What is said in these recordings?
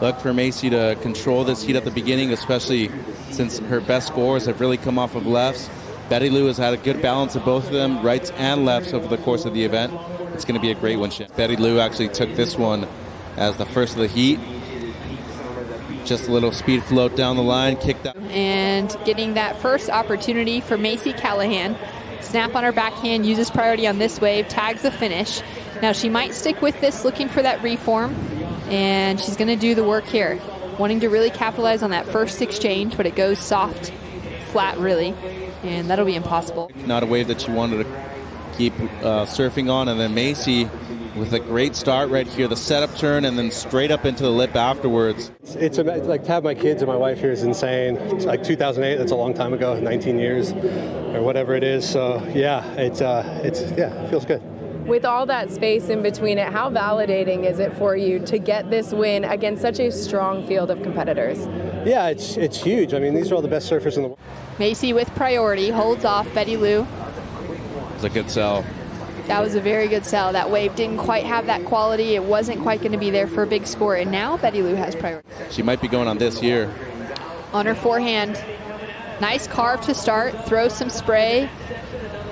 Look for Macy to control this heat at the beginning, especially since her best scores have really come off of lefts. Bettylou has had a good balance of both of them, rights and lefts, over the course of the event. It's going to be a great one. Bettylou actually took this one as the first of the heat. Just a little speed float down the line, kicked out. And getting that first opportunity for Macy Callaghan. Snap on her backhand, uses priority on this wave, tags the finish. Now she might stick with this, looking for that reform, and she's going to do the work here. Wanting to really capitalize on that first exchange, but it goes soft, flat really, and that'll be impossible. Not a wave that she wanted to keep surfing on, and then Macy with a great start right here, the setup turn, and then straight up into the lip afterwards. It's like to have my kids and my wife here is insane. It's like 2008, that's a long time ago, 19 years or whatever it is. So yeah, it feels good. With all that space in between it, how validating is it for you to get this win against such a strong field of competitors? Yeah, it's huge. I mean, these are all the best surfers in the world. Macy with priority, holds off Bettylou. It's a good sell. That was a very good sell. That wave didn't quite have that quality. It wasn't quite going to be there for a big score, and now Bettylou has priority. She might be going on this here. On her forehand. Nice carve to start, throws some spray,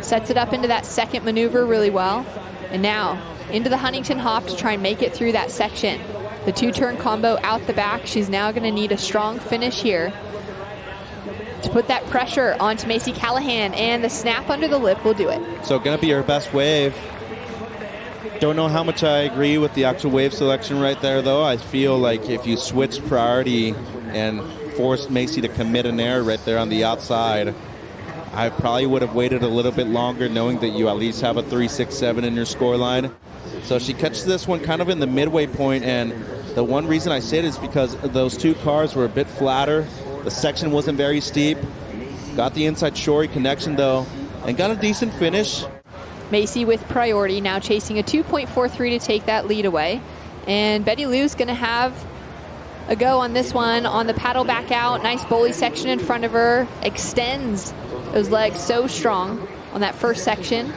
sets it up into that second maneuver really well. And now into the Huntington hop to try and make it through that section. The two-turn combo out the back. She's now going to need a strong finish here to put that pressure onto Macy Callaghan, and the snap under the lip will do it. So going to be her best wave. Don't know how much I agree with the actual wave selection right there, though. I feel like if you switch priority and forced Macy to commit an error right there on the outside, I probably would have waited a little bit longer, knowing that you at least have a 3-6-7 in your scoreline. So she catches this one kind of in the midway point, and the one reason I say it is because those two cars were a bit flatter. The section wasn't very steep. Got the inside shorey connection, though, and got a decent finish. Macy with priority, now chasing a 2.43 to take that lead away. And Bettylou's going to have a go on this one on the paddle back out. Nice bully section in front of her. Extends those legs so strong on that first section,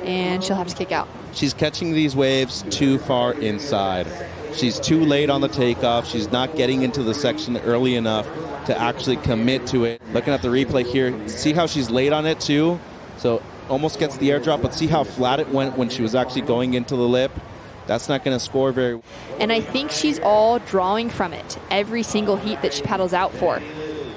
and she'll have to kick out. She's catching these waves too far inside. She's too late on the takeoff. She's not getting into the section early enough to actually commit to it. Looking at the replay here, see how she's late on it too? So almost gets the airdrop, but see how flat it went when she was actually going into the lip? That's not going to score very well. And I think she's all drawing from it every single heat that she paddles out for.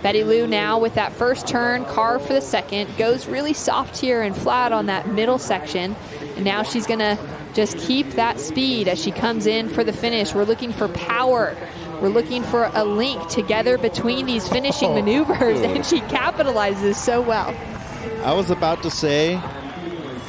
Bettylou now with that first turn, carve for the second, goes really soft here and flat on that middle section. And now she's going to just keep that speed as she comes in for the finish. We're looking for power. We're looking for a link together between these finishing maneuvers, and she capitalizes so well. I was about to say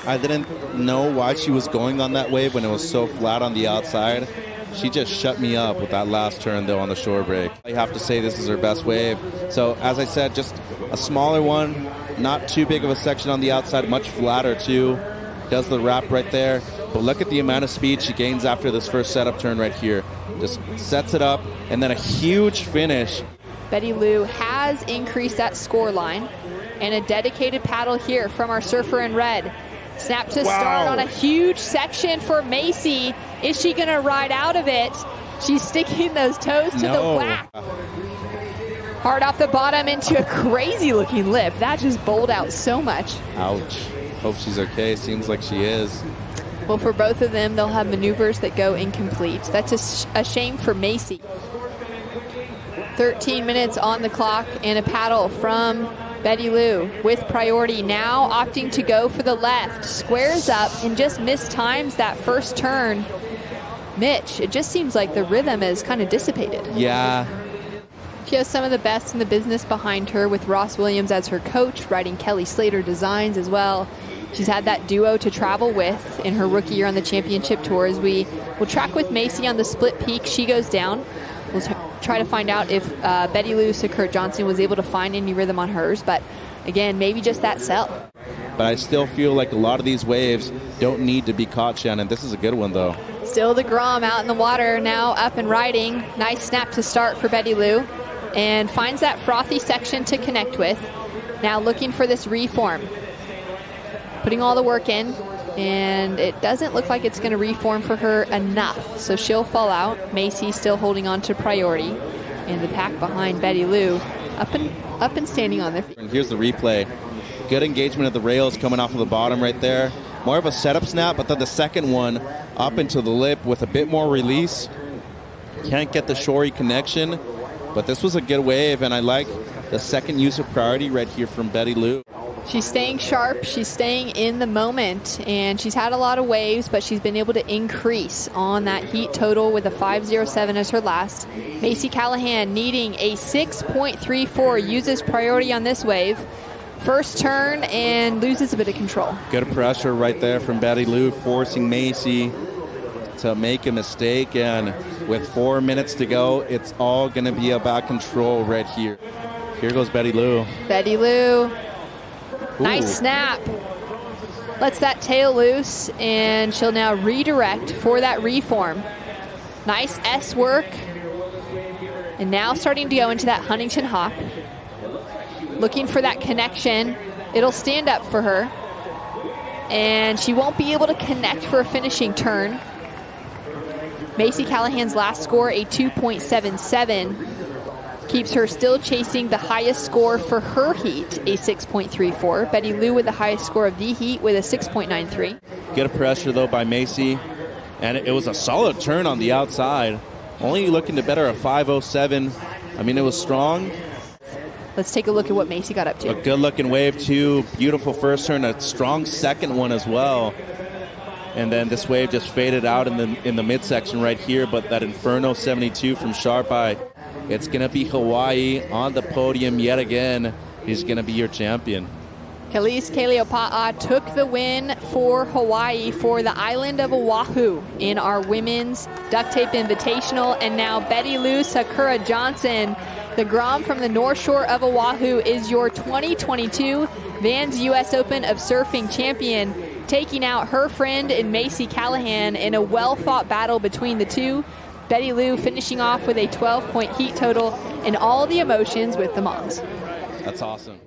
I didn't know why she was going on that wave when it was so flat on the outside. She just shut me up with that last turn, though, on the shore break. I have to say this is her best wave. So, as I said, just a smaller one, not too big of a section on the outside, much flatter, too. Does the wrap right there. But look at the amount of speed she gains after this first setup turn right here. Just sets it up, and then a huge finish. Bettylou has increased that score line, and a dedicated paddle here from our surfer in red. Snap to start on a huge section for Macy. Is she going to ride out of it? She's sticking those toes to the whack. Hard off the bottom into a crazy looking lip. That just bowled out so much. Ouch. Hope she's okay. Seems like she is. Well, for both of them, they'll have maneuvers that go incomplete. That's a shame for Macy. 13 minutes on the clock and a paddle from Bettylou with priority, now opting to go for the left. Squares up and just mistimes that first turn. Mitch, it just seems like the rhythm is kind of dissipated. Yeah. She has some of the best in the business behind her, with Ross Williams as her coach, riding Kelly Slater designs as well. She's had that duo to travel with in her rookie year on the championship tour. As we will track with Macy on the split peak, she goes down. We'll try to find out if Bettylou Sakura Johnson was able to find any rhythm on hers, but again, maybe just that sell. But I still feel like a lot of these waves don't need to be caught, Shannon. This is a good one, though. Still the Grom out in the water, now up and riding. Nice snap to start for Bettylou, and finds that frothy section to connect with. Now looking for this reform. Putting all the work in. and it doesn't look like it's going to reform for her enough. So she'll fall out. Macy still holding on to priority, and the pack behind Bettylou up and standing on there. And here's the replay. Good engagement of the rails coming off of the bottom right there. More of a setup snap, but then the second one up into the lip with a bit more release. Can't get the shory connection, but this was a good wave, and I like the second use of priority right here from Bettylou. She's staying sharp, she's staying in the moment, and she's had a lot of waves, but she's been able to increase on that heat total with a 5.07 as her last. Macy Callaghan needing a 6.34, uses priority on this wave. First turn and loses a bit of control. Good pressure right there from Bettylou, forcing Macy to make a mistake, and with 4 minutes to go, it's all going to be about control right here. Here goes Bettylou. Bettylou. Nice snap. Lets that tail loose, and she'll now redirect for that reform. Nice S work. And now starting to go into that Huntington hop. Looking for that connection. It'll stand up for her. And she won't be able to connect for a finishing turn. Macy Callaghan's last score, a 2.77. Keeps her still chasing the highest score for her heat, a 6.34. Bettylou with the highest score of the heat with a 6.93. Good pressure, though, by Macy. And it was a solid turn on the outside. Only looking to better a 5.07. I mean, it was strong. Let's take a look at what Macy got up to. A good-looking wave, too. Beautiful first turn. A strong second one as well. And then this wave just faded out in the midsection right here. But that Inferno 72 from Sharp Eye. It's going to be Hawaii on the podium yet again. He's going to be your champion. Caity Simmers took the win for Hawaii for the island of Oahu in our women's duct tape invitational. And now Bettylou Sakura Johnson, the Grom from the North Shore of Oahu, is your 2022 Vans US Open of Surfing champion, taking out her friend in Macy Callaghan in a well-fought battle between the two. Bettylou finishing off with a 12-point heat total, and all the emotions with the moms. That's awesome.